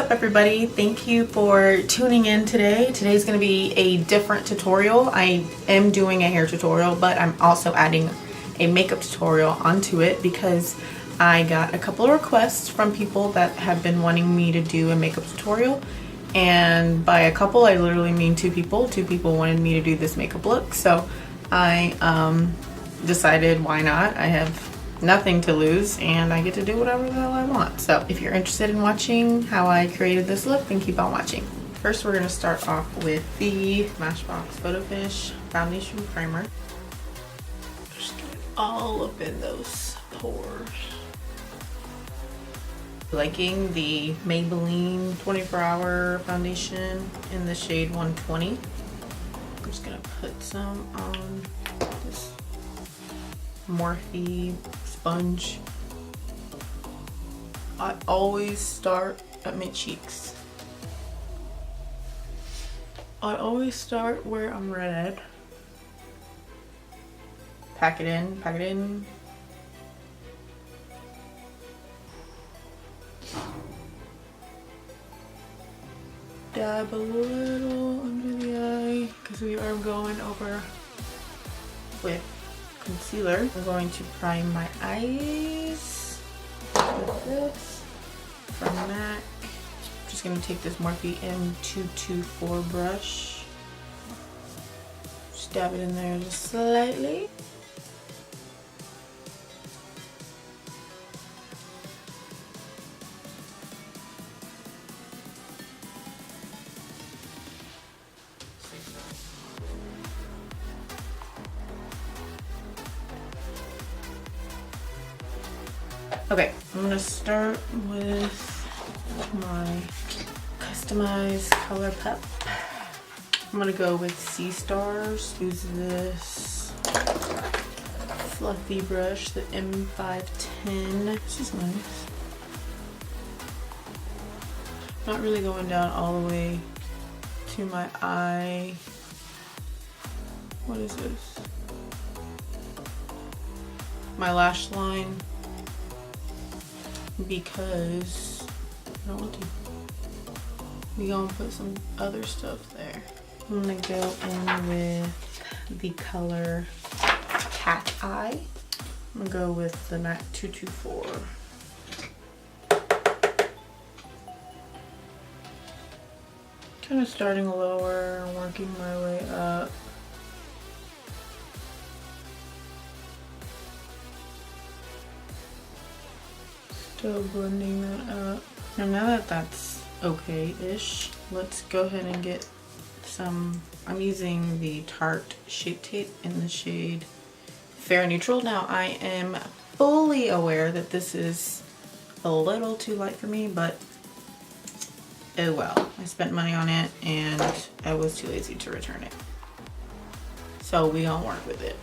up, everybody? Thank you for tuning in today. Today's going to be a different tutorial. I am doing a hair tutorial, but I'm also adding a makeup tutorial onto it because I got a couple of requests from people that have been wanting me to do a makeup tutorial. And by a couple, I literally mean two people. Two people wanted me to do this makeup look. So I decided, why not? I have nothing to lose and I get to do whatever the hell I want. So if you're interested in watching how I created this look, then keep on watching. First, we're going to start off with the Smashbox Photo Finish Foundation Primer. Just get it all up in those pores. Liking the Maybelline 24-hour foundation in the shade 120. I'm just going to put some on this Morphe sponge. I always start at my cheeks. I always start where I'm red. Pack it in, pack it in. Dab a little under the eye because we are going over with concealer. I'm going to prime my eyes with this from MAC. Just going to take this Morphe M224 brush, just dab it in there just slightly. Okay, I'm gonna start with my customized Colourpop. I'm gonna go with Sea Stars. Use this fluffy brush, the M510. This is nice. Not really going down all the way to my eye. What is this? My lash line. Because I don't want to. We gonna put some other stuff there. I'm gonna go in with the color Cat Eye. I'm gonna go with the MAC 224. Kind of starting lower and working my way up. Still blending that up. And now that that's okay-ish, let's go ahead and get some, I'm using the Tarte Shape Tape in the shade Fair Neutral. Now I am fully aware that this is a little too light for me, but oh well. I spent money on it and I was too lazy to return it. So we gonna work with it.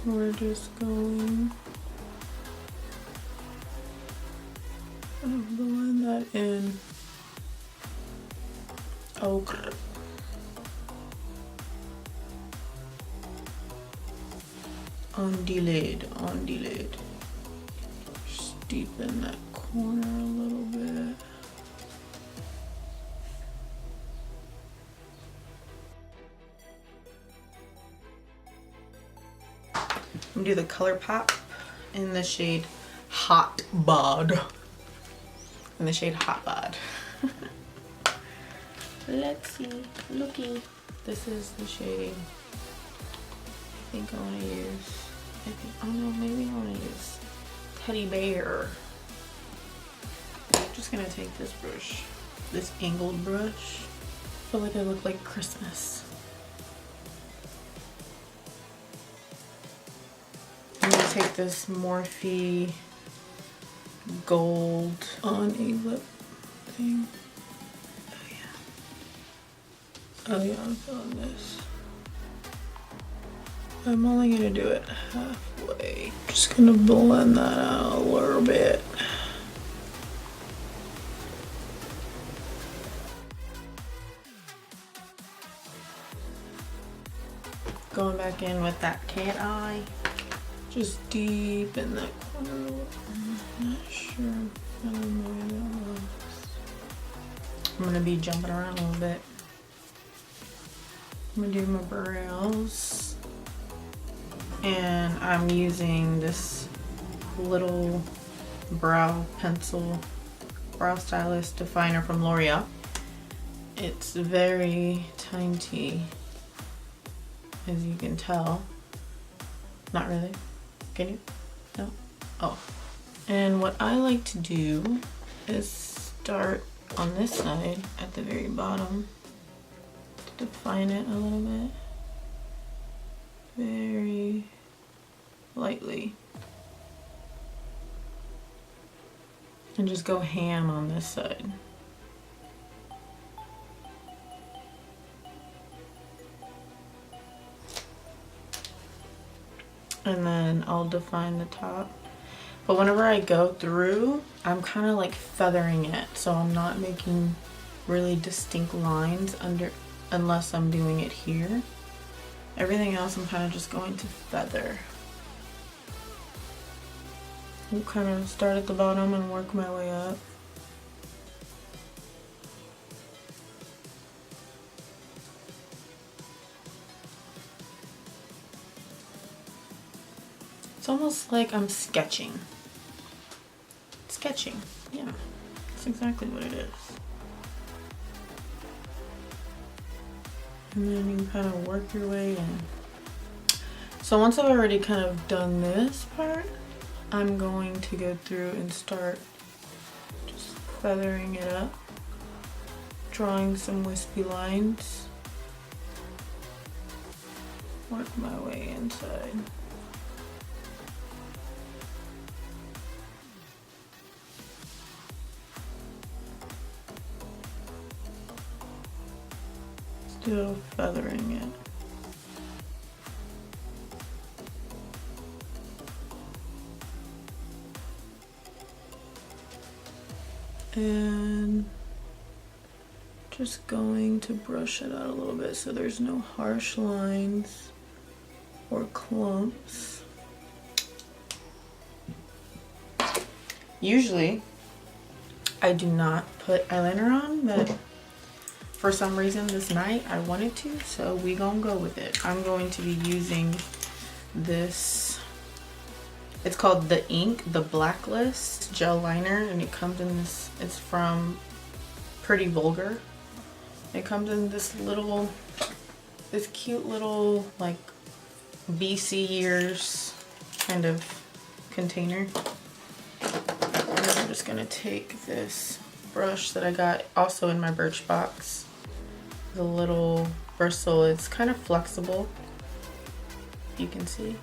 We're just going to blend that in. Okay. On the lid, on the lid. Just deepen that corner a little bit. I'm gonna do the Colourpop in the shade Hot Bod. In the shade Hot Bod. Let's see. Looky. This is the shade I think I want to use. Oh no, maybe I want to use Teddy Bear. I'm just gonna take this brush, this angled brush. I feel like I look like Christmas. I'm gonna take this Morphe gold on a lip thing. Oh yeah, I'm feeling this. I'm only gonna do it halfway. Just gonna blend that out a little bit. Going back in with that cat eye, just deep in that corner. I'm not sure how annoying that looks. I'm gonna be jumping around a little bit. I'm gonna do my brows, and I'm using this little brow pencil brow stylist definer from Loreal. It's very tiny, as you can tell. Not really. Can you? No? Oh. And what I like to do is start on this side at the very bottom to define it a little bit. Very lightly. And just go ham on this side. And then I'll define the top. But whenever I go through, I'm kind of like feathering it. So I'm not making really distinct lines under, unless I'm doing it here. Everything else I'm kind of just going to feather. I'll kind of start at the bottom and work my way up. It's almost like I'm sketching. Sketching, yeah, that's exactly what it is. And then you can kind of work your way in. So once I've already kind of done this part, I'm going to go through and start just feathering it up, drawing some wispy lines, work my way inside. Still feathering it. And just going to brush it out a little bit so there's no harsh lines or clumps. Usually I do not put eyeliner on, but for some reason this night I wanted to, so we gonna go with it. I'm going to be using this, it's called the Ink, the Blacklist gel liner, and it comes in this, it's from Pretty Vulgar. It comes in this little, this cute little like BC years kind of container. And then I'm just gonna take this brush that I got also in my Birchbox, the little bristle. It's kind of flexible, you can see.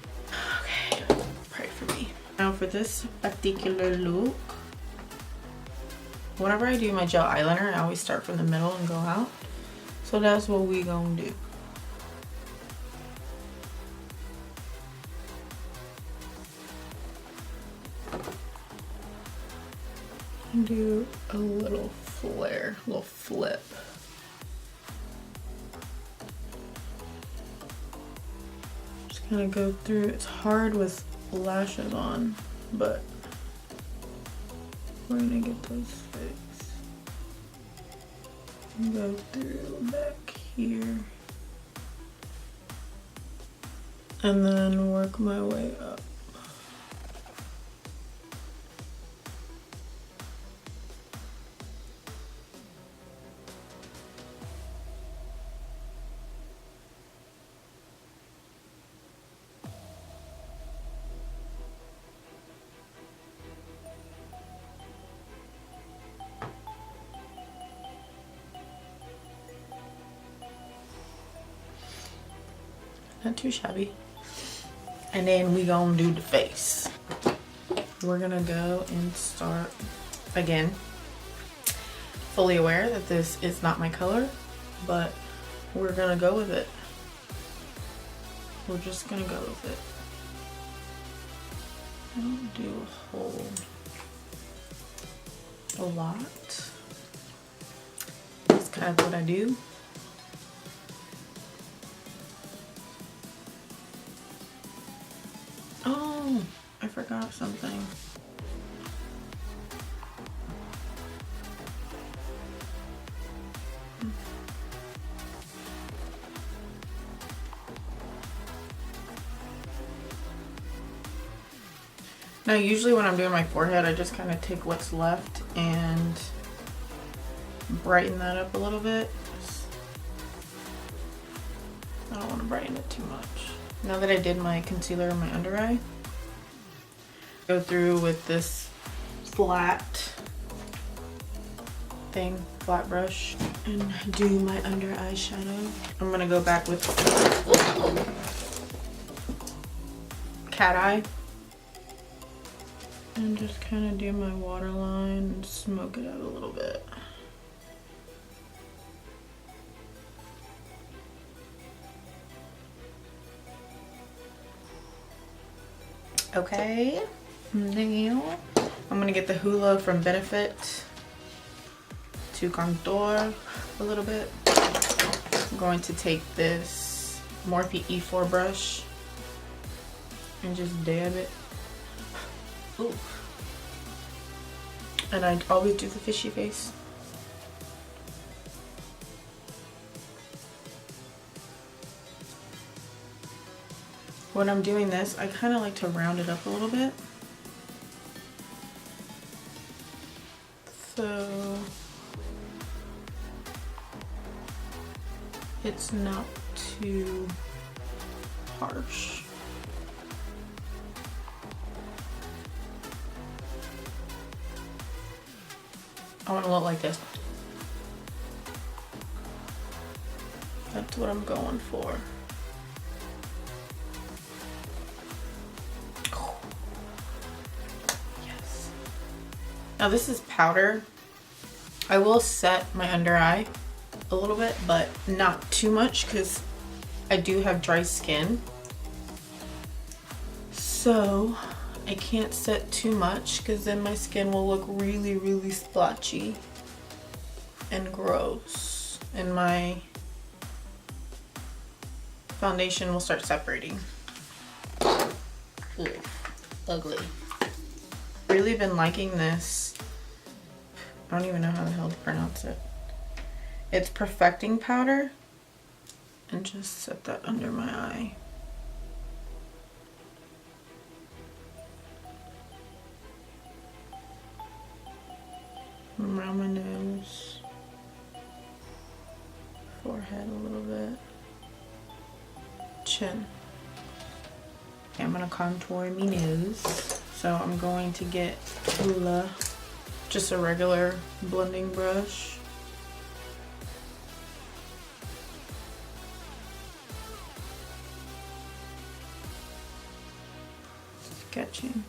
Okay, pray for me. Now for this particular look, whenever I do my gel eyeliner, I always start from the middle and go out. So that's what we gonna do. And do a little flare, a little flip. Just gonna go through. It's hard with lashes on, but we're gonna get those fixed. And go through back here. And then work my way up. Not too shabby. And then we gonna do the face. We're gonna go and start again. Fully aware that this is not my color, but we're gonna go with it. We're just gonna go with it. I don't do a lot. That's kind of what I do. forgot something. Now usually when I'm doing my forehead, I just kind of take what's left and brighten that up a little bit. I don't want to brighten it too much. Now that I did my concealer in my under eye, go through with this flat brush and do my under eye shadow. I'm gonna go back with cat eye and just kind of do my waterline and smoke it out a little bit. Okay, now I'm gonna get the Hoola from Benefit to contour a little bit. I'm going to take this Morphe E4 brush and just dab it. Ooh. And I always do the fishy face. When I'm doing this, I kind of like to round it up a little bit. So it's not too harsh. I want to look like this. That's what I'm going for. Oh. Yes. Now this is powder. I will set my under eye a little bit, but not too much because I do have dry skin. So I can't set too much because then my skin will look really, really splotchy and gross. And my foundation will start separating. Ugh, ugly. Really been liking this. I don't even know how the hell to pronounce it. It's perfecting powder. And just set that under my eye. Around my nose, forehead a little bit, chin. Okay, I'm gonna contour my nose. So I'm going to get Hoola, just a regular blending brush. Sketching.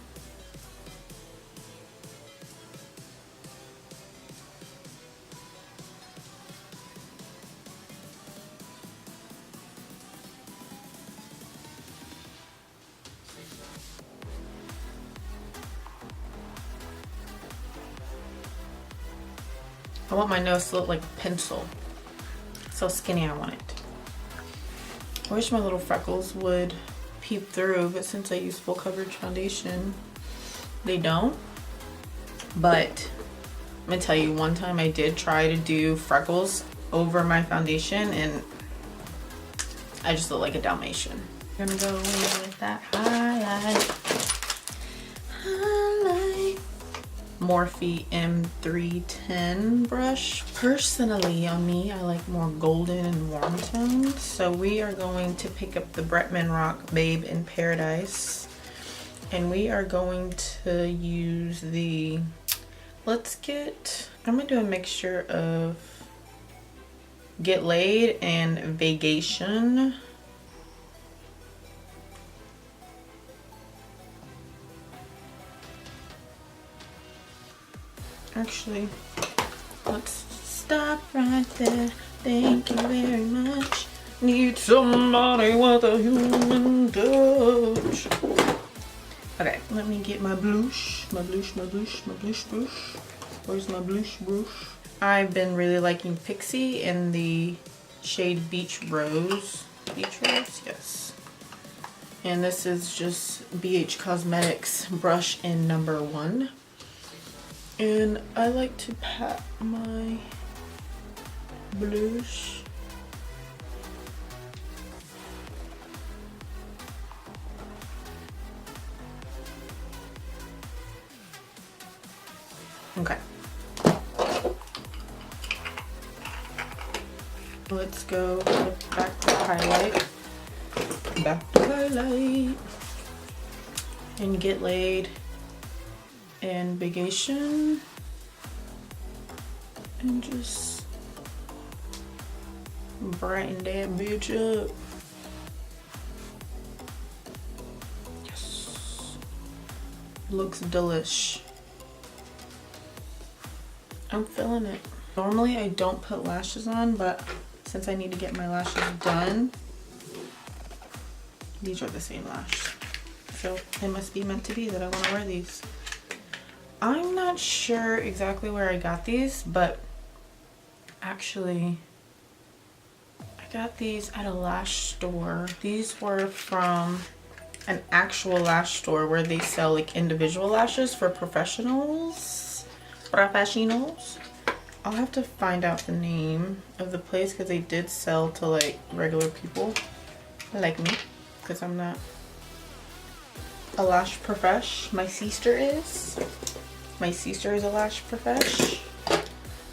I want my nose to look like a pencil. So skinny I want it. I wish my little freckles would peep through, but since I use full coverage foundation, they don't. But I'm gonna tell you, one time I did try to do freckles over my foundation and I just look like a Dalmatian. I'm gonna go in with that highlight. Morphe M310 brush. Personally, on me, I like more golden and warm tones. So we are going to pick up the Bretman Rock Babe in Paradise. And we are going to use the, I'm gonna do a mixture of Get Laid and Vacation. Actually, let's stop right there. Thank you very much. Need somebody with a human touch. Okay, let me get my blush. Where's my blush brush? I've been really liking Pixi in the shade Beach Rose. Beach Rose, yes. And this is just BH Cosmetics brush in number 1. And I like to pat my blush. Okay. Let's go back to highlight. Back to highlight. And get laid in Big Asian. And just brighten that bitch up. Yes. Looks delish. I'm feeling it. Normally I don't put lashes on, but since I need to get my lashes done, these are the same lash. So it must be meant to be that I want to wear these. I'm not sure exactly where I got these, but actually I got these at a lash store. These were from an actual lash store where they sell like individual lashes for professionals. I'll have to find out the name of the place because they did sell to like regular people like me, because I'm not a lash profesh. My sister is. My sister is a lash profesh,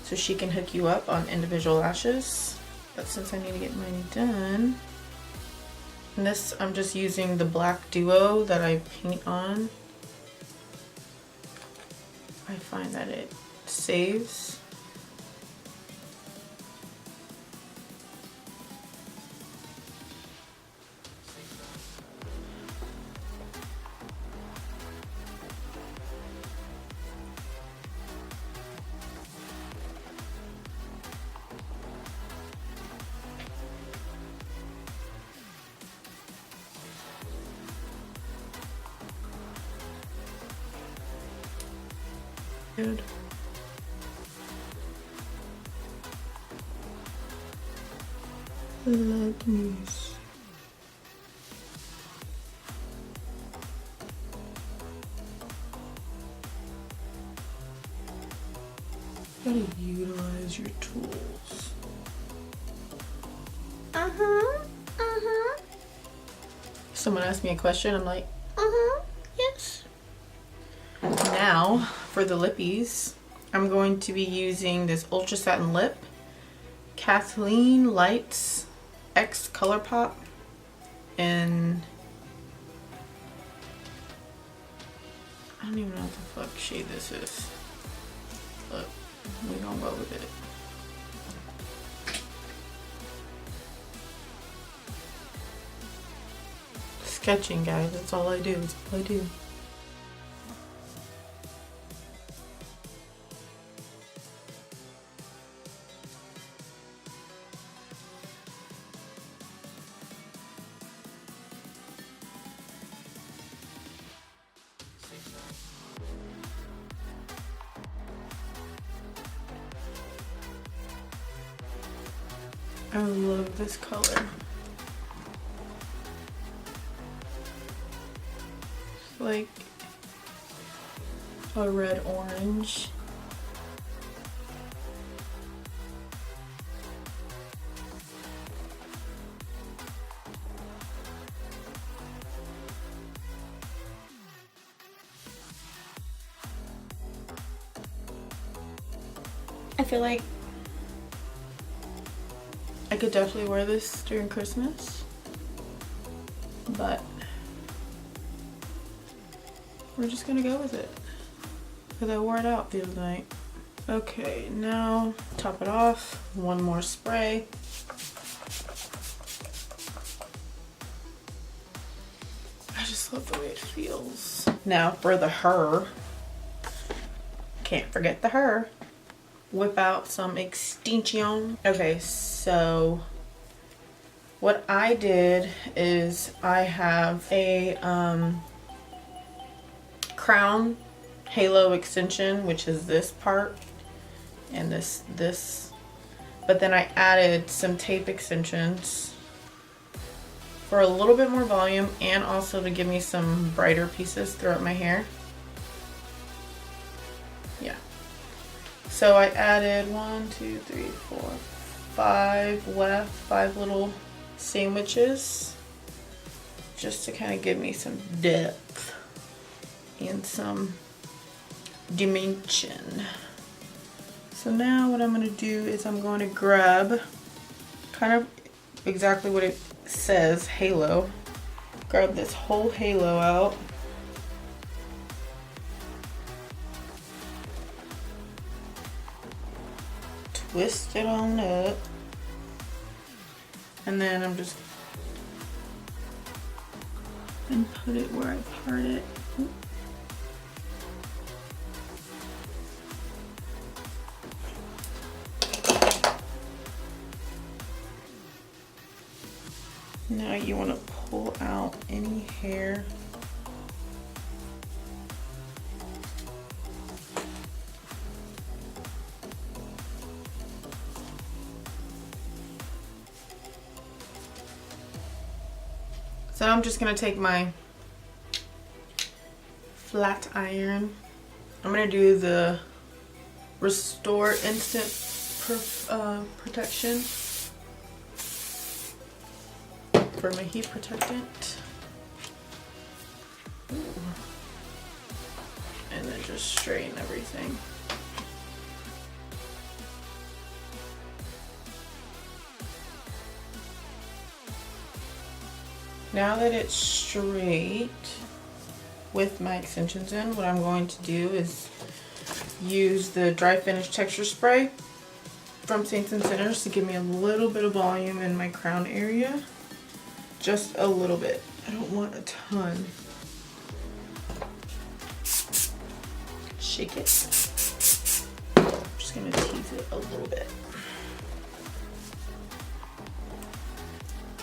so she can hook you up on individual lashes. But since I need to get mine done, and this I'm just using the black duo that I paint on. I find that it saves. Good. Let me see. Gotta utilize your tools. Someone asked me a question, I'm like, yes. Now, for the lippies, I'm going to be using this Ultra Satin Lip, Kathleen Lights X Colourpop, and I don't even know what the fuck shade this is, but we're gonna go with it. Sketching, guys, that's all I do, that's all I do. I love this color. It's like a red orange. I feel like I could definitely wear this during Christmas, but we're just gonna go with it because I wore it out the other night. Okay, now top it off. One more spray. I just love the way it feels. Now for the her, can't forget the her. Whip out some extension. Okay, so what I did is I have a crown halo extension, which is this part and this, but then I added some tape extensions for a little bit more volume and also to give me some brighter pieces throughout my hair. Yeah. So I added 1, 2, 3, 4, 5 left, 5 little sandwiches just to kind of give me some depth and some dimension. So now what I'm going to do is I'm going to grab kind of exactly what it says, halo. Grab this whole halo out. Twist it on up. And then I'm just and put it where I part it. Now you want to pull out any hair. So I'm just going to take my flat iron. I'm going to do the Restore Instant Protection for my heat protectant. Ooh. And then just straighten everything. Now that it's straight with my extensions in, what I'm going to do is use the Dry Finish Texture Spray from Saints & Sinners to give me a little bit of volume in my crown area. Just a little bit. I don't want a ton. Shake it. I'm just going to tease it a little bit.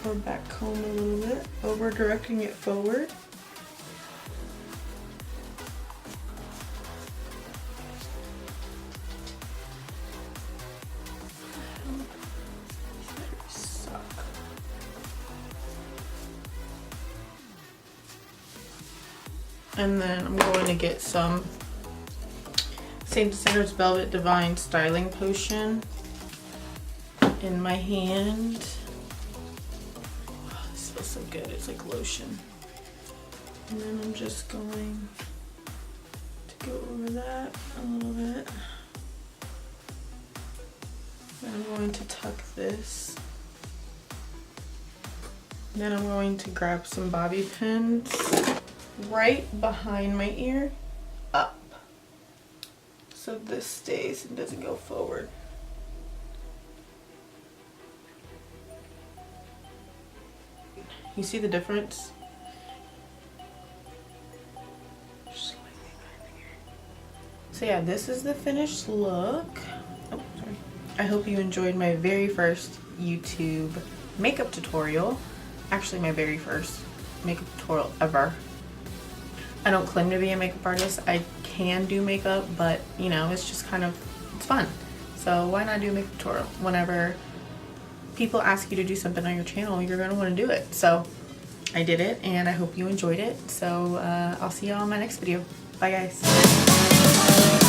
Or back comb a little bit, over directing it forward. And then I'm going to get some Saint Sinners Velvet Divine Styling Potion in my hand. Oh, this feels so good. It's like lotion. And then I'm just going to go over that a little bit. Then I'm going to tuck this. Then I'm going to grab some bobby pins right behind my ear, up, so this stays and doesn't go forward. You see the difference? So yeah, this is the finished look. Oh, sorry. I hope you enjoyed my very first YouTube makeup tutorial. Actually, my very first makeup tutorial ever. I don't claim to be a makeup artist. I can do makeup, but you know, it's just kind of, it's fun. So why not do a makeup tutorial? Whenever people ask you to do something on your channel, you're gonna want to do it. So I did it, and I hope you enjoyed it. So I'll see y'all in my next video. Bye guys.